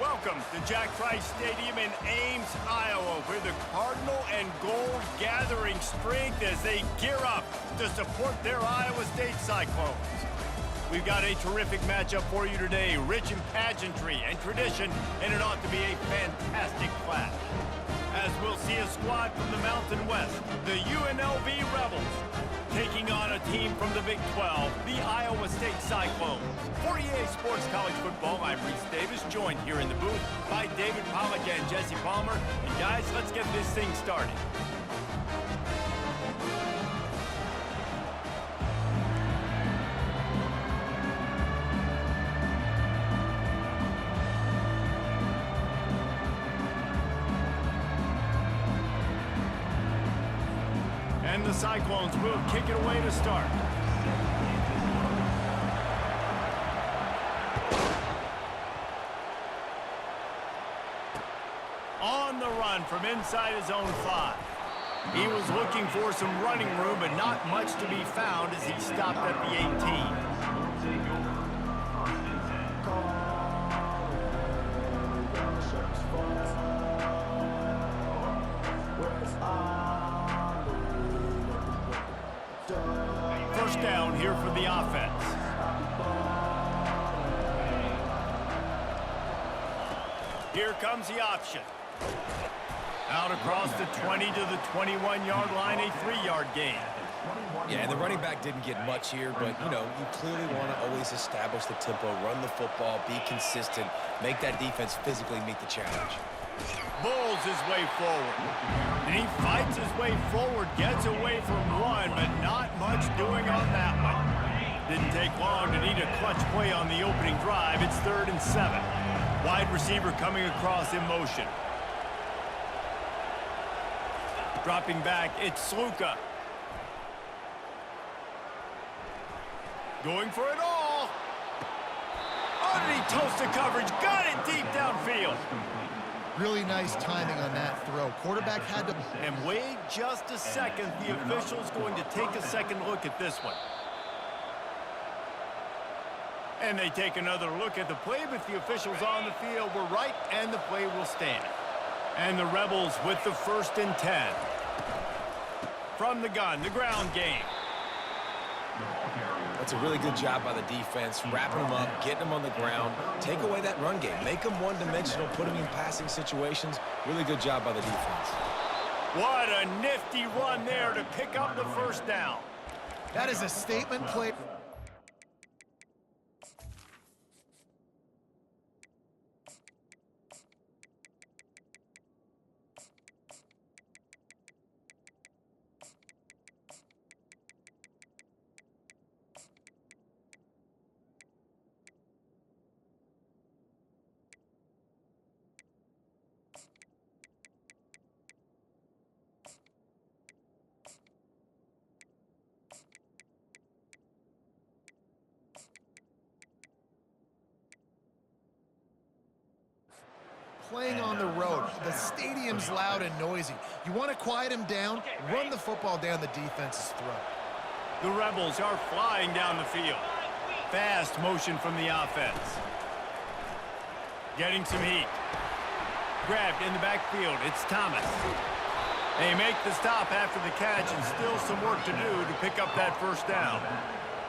Welcome to Jack Trice Stadium in Ames, Iowa, where the Cardinal and Gold gathering strength as they gear up to support their Iowa State Cyclones. We've got a terrific matchup for you today, rich in pageantry and tradition, and it ought to be a fantastic clash. As we'll see a squad from the Mountain West, the UNLV Rebels, taking on a team from the Big 12, the Iowa State Cyclones. For EA Sports College Football, I'm Reese Davis, joined here in the booth by David Pollack and Jesse Palmer. And guys, let's get this thing started. And the Cyclones will kick it away to start. On the run from inside his own 5. He was looking for some running room, but not much to be found as he stopped at the 18. First down here for the offense. Here comes the option. Out across the 20 to the 21-yard line, a 3-yard gain. Yeah, and the running back didn't get much here, but, you know, you clearly want to always establish the tempo, run the football, be consistent, make that defense physically meet the challenge. Bulls his way forward. And he fights his way forward, gets away from one, but not much doing on that one. Didn't take long to need a clutch play on the opening drive. It's 3rd and 7. Wide receiver coming across in motion. Dropping back, it's Sluka. Going for it all. Underneath toasted coverage, got it deep downfield. Really nice timing on that throw. Quarterback had to... And wait just a second. The official's going to take a second look at this one. And they take another look at the play, but the officials on the field were right, and the play will stand. And the Rebels with the 1st and 10. From the gun, the ground game. That's a really good job by the defense, wrapping them up, getting them on the ground, take away that run game, make them one-dimensional, put them in passing situations. Really good job by the defense. What a nifty run there to pick up the 1st down. That is a statement play. Playing on the road, the stadium's loud and noisy. You want to quiet him down, run the football down the defense's throat. The Rebels are flying down the field. Fast motion from the offense. Getting some heat. Grabbed in the backfield, it's Thomas. They make the stop after the catch and still some work to do to pick up that 1st down.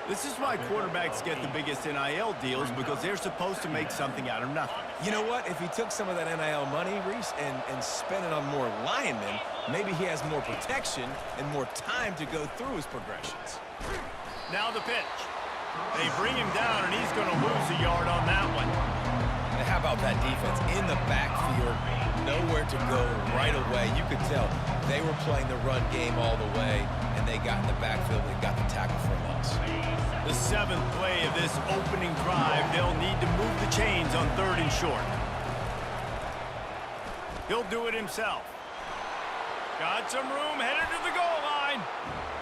This is why quarterbacks get the biggest NIL deals, because they're supposed to make something out of nothing. You know what? If he took some of that NIL money, Reese, and spent it on more linemen, maybe he has more protection and more time to go through his progressions. Now the pitch. They bring him down, and he's going to lose a yard on that one. And how about that defense in the backfield? Nowhere to go right away. You could tell they were playing the run game all the way, and they got in the backfield and got the tackle for a loss. The 7th play of this opening drive, they'll need to move the chains on 3rd and short. He'll do it himself. Got some room, headed to the goal line,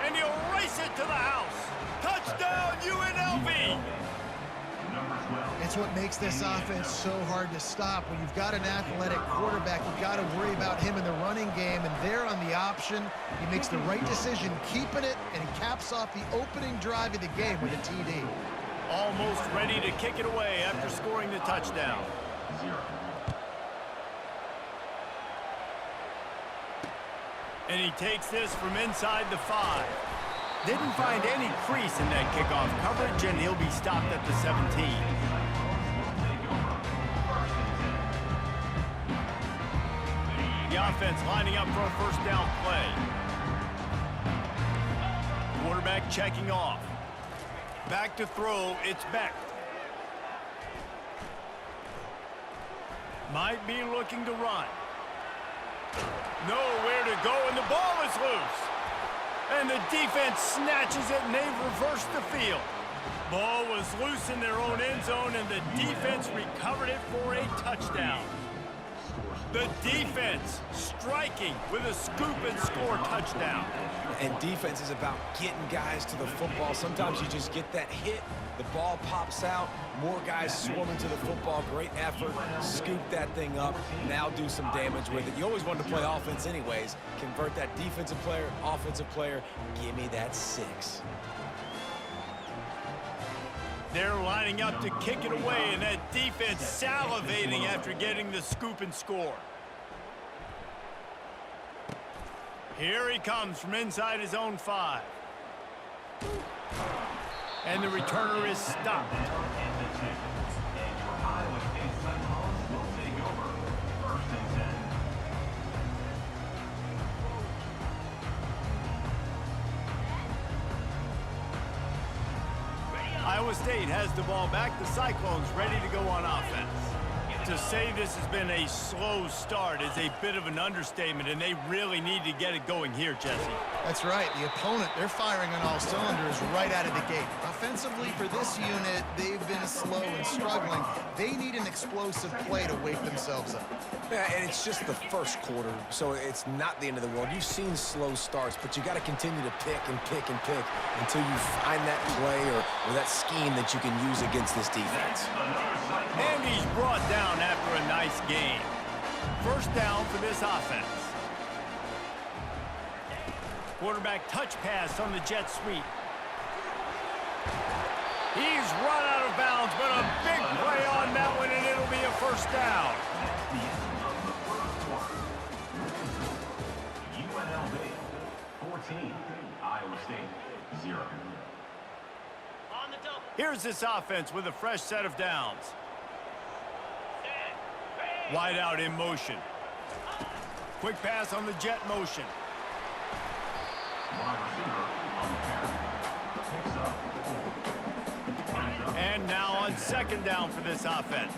and he'll race it to the house. Touchdown, UNLV! It's what makes this offense so hard to stop. When you've got an athletic quarterback, you've got to worry about him in the running game, and there on the option, he makes the right decision keeping it, and he caps off the opening drive of the game with a TD. Almost ready to kick it away after scoring the touchdown. And he takes this from inside the 5. Didn't find any crease in that kickoff coverage, and he'll be stopped at the 17. The offense lining up for a first down play. Quarterback checking off. Back to throw, it's Beck. Might be looking to run. Nowhere to go, and the ball is loose. And the defense snatches it, and they've reversed the field. Ball was loose in their own end zone, and the defense recovered it for a touchdown. The defense striking with a scoop and score touchdown. And defense is about getting guys to the football. Sometimes you just get that hit, the ball pops out, more guys swarming to the football. Great effort, scoop that thing up, now do some damage with it. You always wanted to play offense anyways. Convert that defensive player, offensive player, give me that 6. They're lining up to kick it away, and that defense salivating after getting the scoop and score. Here he comes from inside his own 5. And the returner is stopped. Iowa State has the ball back. The Cyclones ready to go on offense. To say this has been a slow start is a bit of an understatement, and they really need to get it going here, Jesse. That's right. The opponent, they're firing on all cylinders right out of the gate. Offensively, for this unit, they've been slow and struggling. They need an explosive play to wake themselves up. Yeah, and it's just the first quarter, so it's not the end of the world. You've seen slow starts, but you got to continue to pick and pick and pick until you find that play or that scheme that you can use against this defense. And he's brought down after a nice game. First down for this offense. Quarterback touch pass on the jet sweep. He's run out of bounds, but a big play on that one, and it'll be a first down. UNLV 14, Iowa State 0. Here's this offense with a fresh set of downs. Wide out in motion. Quick pass on the jet motion. And now on second down for this offense.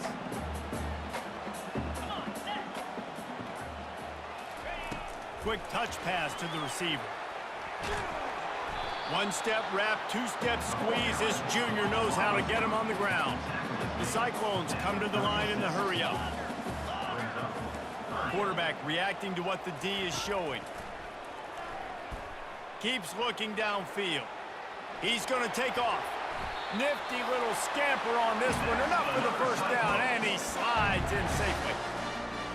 Quick touch pass to the receiver. One-step wrap, two-step squeeze. This junior knows how to get him on the ground. The Cyclones come to the line in the hurry-up. Quarterback reacting to what the D is showing. Keeps looking downfield. He's going to take off. Nifty little scamper on this one. Enough for the first down, and he slides in safely.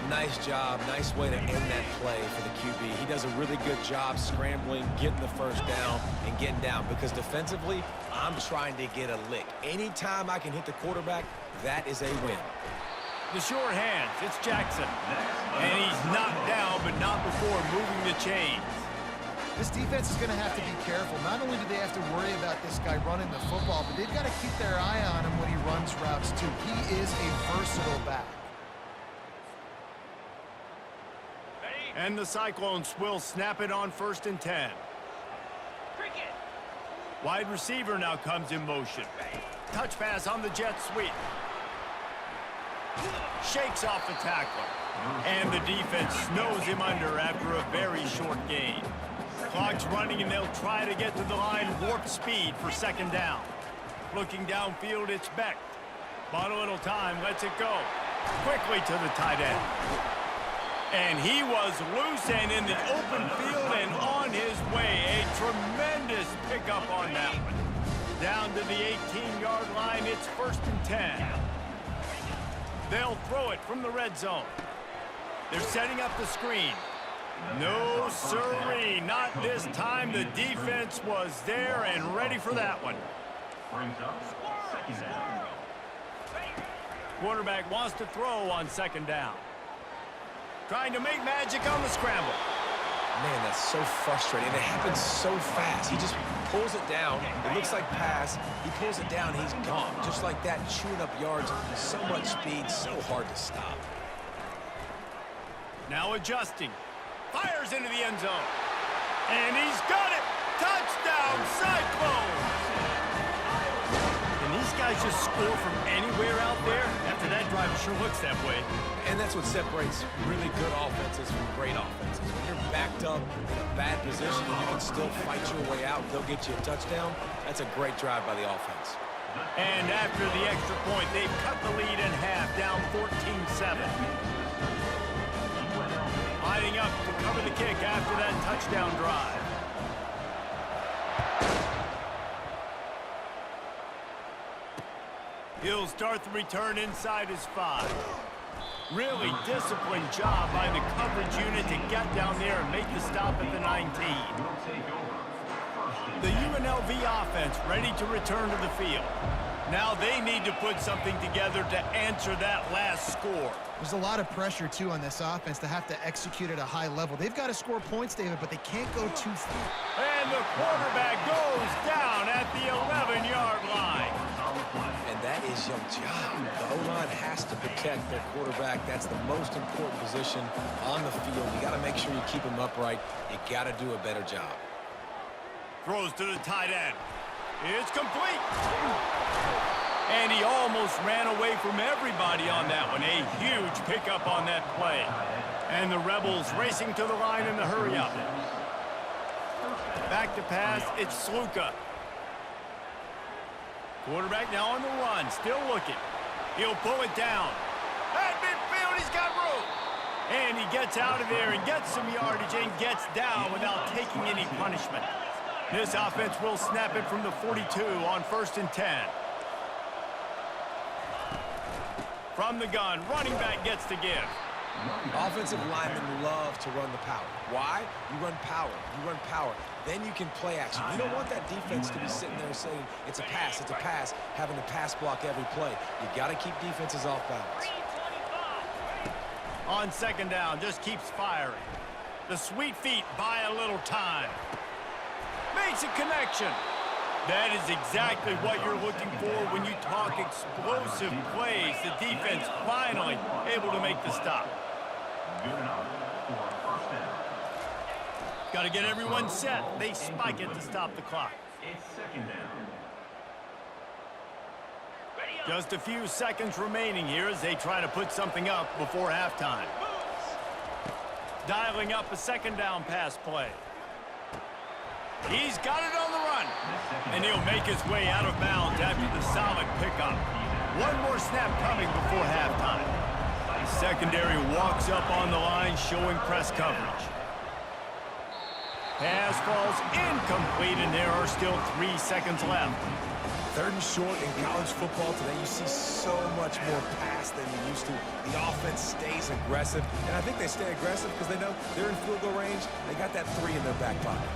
Nice job. Nice way to end that play for the QB. He does a really good job scrambling, getting the first down, and getting down. Because defensively, I'm trying to get a lick. Anytime I can hit the quarterback, that is a win. The short hands, it's Jackson. And he's knocked down, but not before moving the chains. This defense is going to have to be careful. Not only do they have to worry about this guy running the football, but they've got to keep their eye on him when he runs routes too. He is a versatile back. And the Cyclones will snap it on 1st and 10. Wide receiver now comes in motion. Touch pass on the jet sweep. Shakes off the tackler. And the defense snows him under after a very short gain. Clock's running, and they'll try to get to the line warp speed for 2nd down. Looking downfield, it's Beck. Bought a little time, lets it go. Quickly to the tight end. And he was loose and in the open field and on his way. A tremendous pickup on that one. Down to the 18-yard line, it's 1st and 10. They'll throw it from the red zone. They're setting up the screen. No sirree, not this time. The defense was there and ready for that one. Brings up 2nd down. Quarterback wants to throw on 2nd down. Trying to make magic on the scramble. Man, that's so frustrating. It happens so fast. He just pulls it down. It looks like pass. He pulls it down, he's gone. Just like that, chewing up yards. So much speed, so hard to stop. Now adjusting. Fires into the end zone. And he's got it. Touchdown, Cyclones! Can these guys just score from anywhere out there? After that drive, it sure looks that way. And that's what separates really good offenses from great offenses. When you're backed up in a bad position and you can still fight your way out, they'll get you a touchdown. That's a great drive by the offense. And after the extra point, they've cut the lead in half, down 14-7. Lining up to cover the kick after that touchdown drive. He'll start the return inside his 5. Really disciplined job by the coverage unit to get down there and make the stop at the 19. The UNLV offense ready to return to the field. Now they need to put something together to answer that last score. There's a lot of pressure, too, on this offense to have to execute at a high level. They've got to score points, David, but they can't go too far. And the quarterback goes down at the 11-yard line. And that is your job. The O-line has to protect their quarterback. That's the most important position on the field. You got to make sure you keep him upright. You got to do a better job. Throws to the tight end. It's complete. And he almost ran away from everybody on that one. A huge pickup on that play. And the Rebels racing to the line in the hurry-up. Back to pass, it's Sluka. Quarterback now on the run, still looking. He'll pull it down. At midfield, he's got room. And he gets out of there and gets some yardage and gets down without taking any punishment. This offense will snap it from the 42 on 1st and 10. From the gun, running back gets to give. Offensive linemen love to run the power. Why? You run power. You run power. Then you can play action. You don't want that defense to be sitting there saying, it's a pass, having to pass block every play. You got to keep defenses off balance. On 2nd down, just keeps firing. The sweet feet buy a little time. Makes a connection. That is exactly what you're looking for when you talk explosive plays. The defense finally able to make the stop. Good enough for 1st down. Got to get everyone set. They spike it to stop the clock. It's 2nd down. Just a few seconds remaining here as they try to put something up before halftime. Dialing up a 2nd down pass play. He's got it on the run. And he'll make his way out of bounds after the solid pickup. One more snap coming before halftime. The secondary walks up on the line, showing press coverage. Pass falls incomplete, and there are still 3 seconds left. 3rd and short in college football today, you see so much more pass than you used to. The offense stays aggressive, and I think they stay aggressive because they know they're in field goal range. They got that 3 in their back pocket.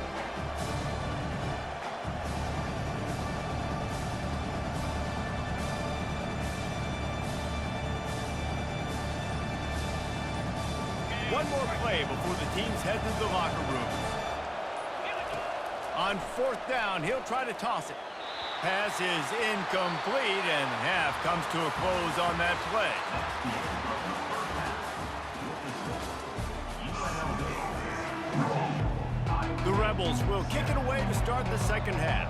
One more play before the teams head to the locker rooms. On fourth down, he'll try to toss it. Pass is incomplete, and half comes to a close on that play. The Rebels will kick it away to start the second half.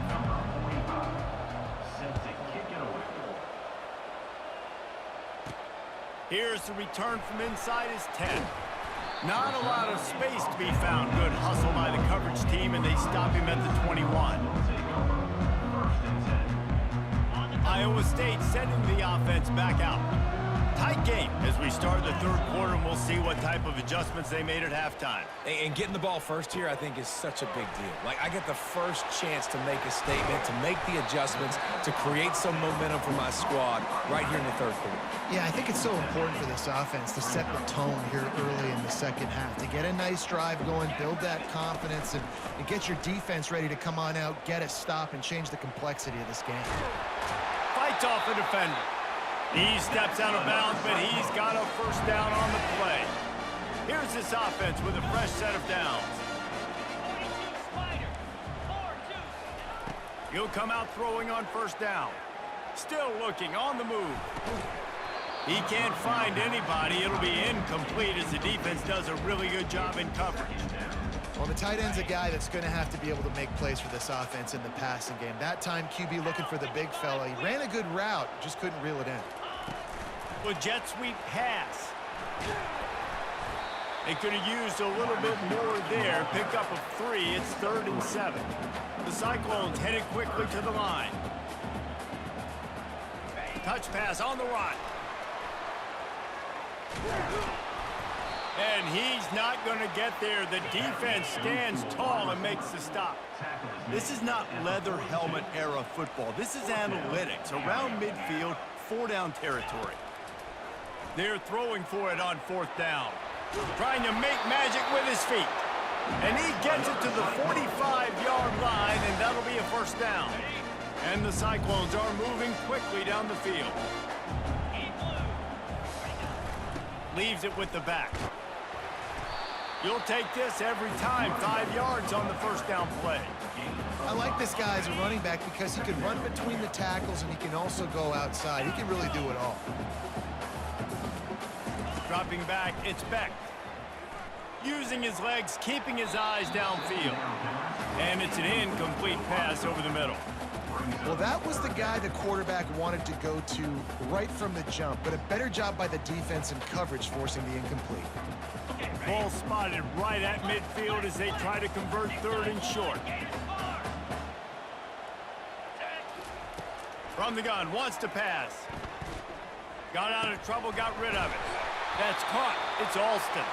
Here's the return from inside his 10. Not a lot of space to be found. Good hustle by the coverage team, and they stop him at the 21. Iowa State sending the offense back out. Tight game as we start the third quarter, and we'll see what type of adjustments they made at halftime. And getting the ball first here, I think, is such a big deal. Like, I get the first chance to make a statement, to make the adjustments, to create some momentum for my squad right here in the third quarter. Yeah, I think it's so important for this offense to set the tone here early in the second half, to get a nice drive going, build that confidence, and get your defense ready to come on out, get a stop, and change the complexity of this game. Fights off the defender. He steps out of bounds, but he's got a first down on the play. Here's this offense with a fresh set of downs. He'll come out throwing on first down. Still looking on the move. He can't find anybody. It'll be incomplete as the defense does a really good job in coverage. Well, the tight end's a guy that's going to have to be able to make plays for this offense in the passing game. That time, QB looking for the big fella. He ran a good route, just couldn't reel it in. Well, jet sweep pass. They could have used a little bit more there. Pick up of 3. It's 3rd and 7. The Cyclones headed quickly to the line. Touch pass on the right. And he's not going to get there. The defense stands tall and makes the stop. This is not leather helmet era football. This is analytics. Around midfield, 4-down territory. They're throwing for it on 4th down. Trying to make magic with his feet. And he gets it to the 45-yard line, and that'll be a first down. And the Cyclones are moving quickly down the field. Leaves it with the back. You'll take this every time. 5 yards on the first down play. I like this guy as a running back because he can run between the tackles and he can also go outside. He can really do it all. Dropping back, it's Beck. Using his legs, keeping his eyes downfield. And it's an incomplete pass over the middle. Well, that was the guy the quarterback wanted to go to right from the jump, but a better job by the defense and coverage forcing the incomplete. Ball spotted right at midfield as they try to convert 3rd and short. From the gun, wants to pass. Got out of trouble, got rid of it. That's caught. It's Alston.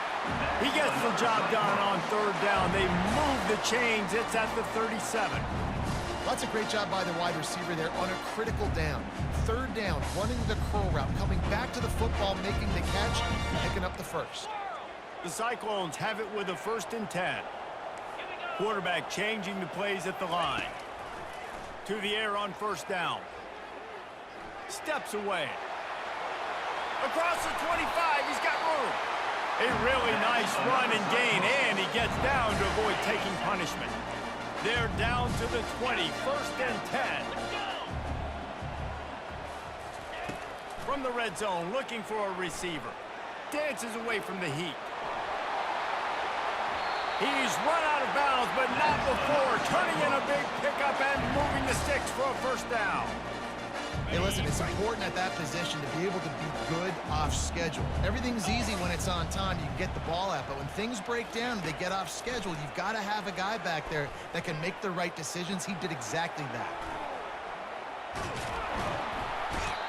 He gets the job done on 3rd down. They move the chains. It's at the 37. That's a great job by the wide receiver there on a critical down. 3rd down, running the curl route, coming back to the football, making the catch, picking up the first. The Cyclones have it with a 1st and 10. Quarterback changing the plays at the line. To the air on 1st down. Steps away. Across the 25, he's got room. A really nice run and gain, and he gets down to avoid taking punishment. They're down to the 20, 1st and 10. From the red zone, looking for a receiver. Dances away from the heat. He's run out of bounds, but not before. Turning in a big pickup and moving the sticks for a first down. Hey, listen, it's important at that position to be able to be good off schedule. Everything's easy when it's on time. You can get the ball out, but when things break down, they get off schedule. You've got to have a guy back there that can make the right decisions. He did exactly that.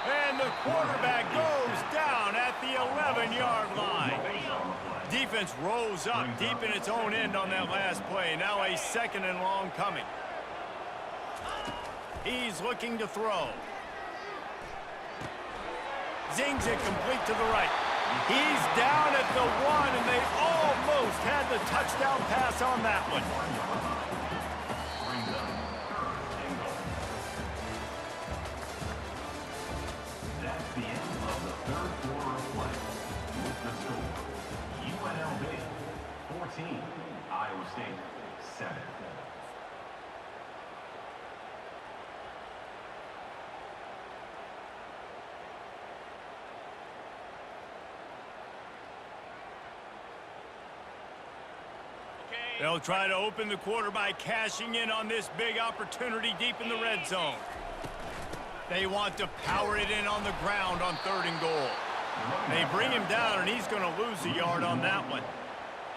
And the quarterback goes down at the 11-yard line. Defense rose up deep in its own end on that last play. Now a 2nd and long coming. He's looking to throw. Zings it complete to the right. He's down at the 1, and they almost had the touchdown pass on that one. That's the end of the third quarter of play. With the score, UNLV 14, Iowa State 7. They'll try to open the quarter by cashing in on this big opportunity deep in the red zone. They want to power it in on the ground on 3rd and goal. They bring him down, and he's going to lose a yard on that one.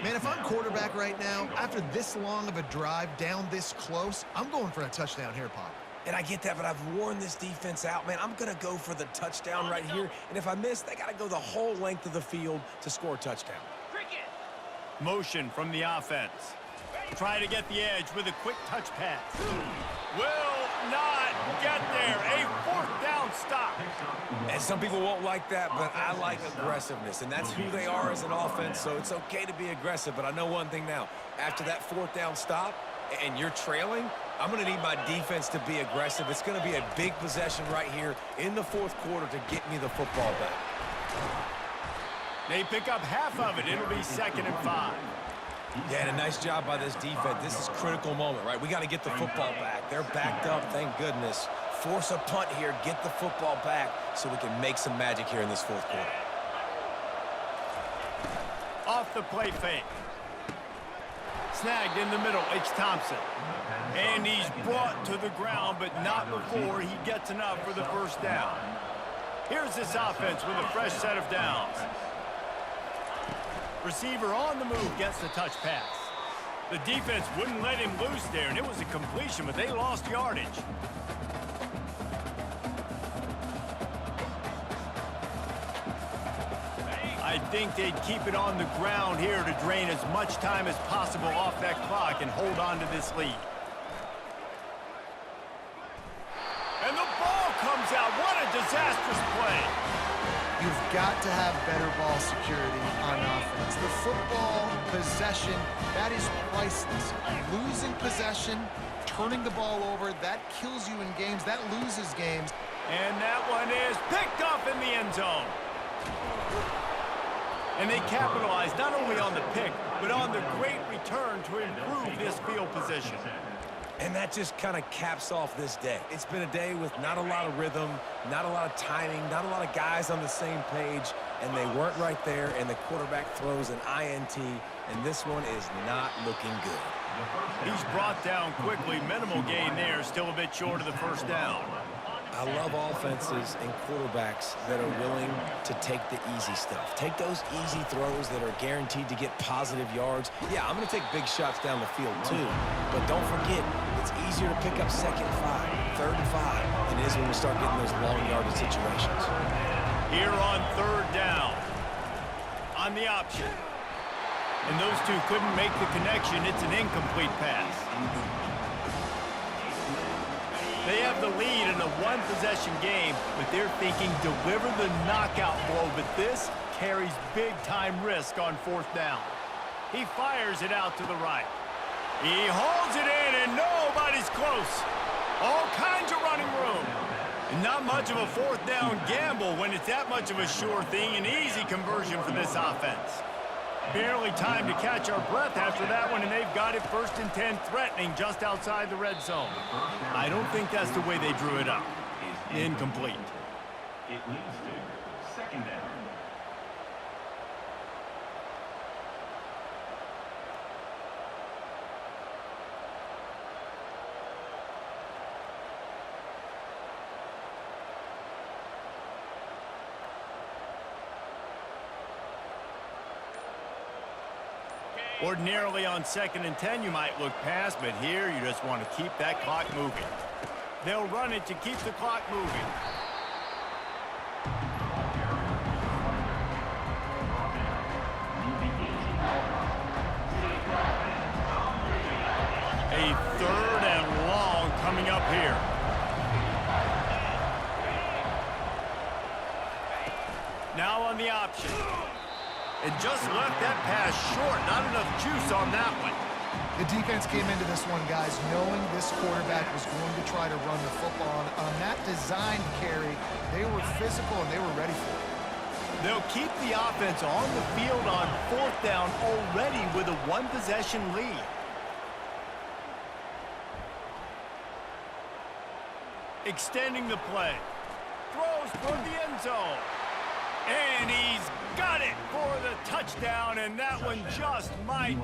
Man, if I'm quarterback right now, after this long of a drive down this close, I'm going for a touchdown here, Pop. And I get that, but I've worn this defense out, man. I'm going to go for the touchdown right here. And if I miss, they got to go the whole length of the field to score a touchdown. Motion from the offense. Try to get the edge with a quick touch pass. Will not get there. A 4th down stop. And some people won't like that, but I like aggressiveness. And that's who they are as an offense, so it's okay to be aggressive. But I know one thing now. After that 4th down stop and you're trailing, I'm going to need my defense to be aggressive. It's going to be a big possession right here in the 4th quarter to get me the football back. They pick up half of it. It'll be 2nd and 5. Yeah, and a nice job by this defense. This is a critical moment, right? We got to get the football back. They're backed up, thank goodness. Force a punt here, get the football back so we can make some magic here in this 4th quarter. Off the play fake. Snagged in the middle, it's Thompson. And he's brought to the ground, but not before he gets enough for the 1st down. Here's this offense with a fresh set of downs. Receiver on the move gets the touch pass. The defense wouldn't let him loose there, and it was a completion, but they lost yardage. I think they'd keep it on the ground here to drain as much time as possible off that clock and hold on to this lead. And the ball comes out. What a disastrous play. You've got to have better ball security on offense. The football possession, that is priceless. Losing possession, turning the ball over, that kills you in games. That loses games. And that one is picked off in the end zone. And they capitalize not only on the pick, but on the great return to improve this field position. And that just kind of caps off this day. It's been a day with not a lot of rhythm, not a lot of timing, not a lot of guys on the same page, and they weren't right there, and the quarterback throws an INT, and this one is not looking good. He's brought down quickly. Minimal gain there, still a bit short of the 1st down. I love offenses and quarterbacks that are willing to take the easy stuff. Take those easy throws that are guaranteed to get positive yards. Yeah, I'm going to take big shots down the field too, but don't forget, it's easier to pick up 2nd and 5, 3rd and 5 than it is when we start getting those long yardage situations. Here on 3rd down, on the option. And those two couldn't make the connection. It's an incomplete pass. They have the lead in a 1-possession game, but they're thinking deliver the knockout blow, but this carries big-time risk on 4th down. He fires it out to the right. He holds it in, and nobody's close. All kinds of running room. And not much of a 4th down gamble when it's that much of a sure thing, an easy conversion for this offense. Barely time to catch our breath after that one, and they've got it 1st and 10, threatening just outside the red zone. I don't think that's the way they drew it up. Incomplete. It leads to 2nd down. Ordinarily on 2nd and 10, you might look past, but here you just want to keep that clock moving. They'll run it to keep the clock moving. A 3rd and long coming up here. Now on the option. And just left that pass short. Not enough juice on that one. The defense came into this one, guys, knowing this quarterback was going to try to run the football. And on that designed carry, they were physical and they were ready for it. They'll keep the offense on the field on 4th down already with a 1-possession lead. Extending the play. Throws for the end zone. And he's got it for the touchdown, and that one just might.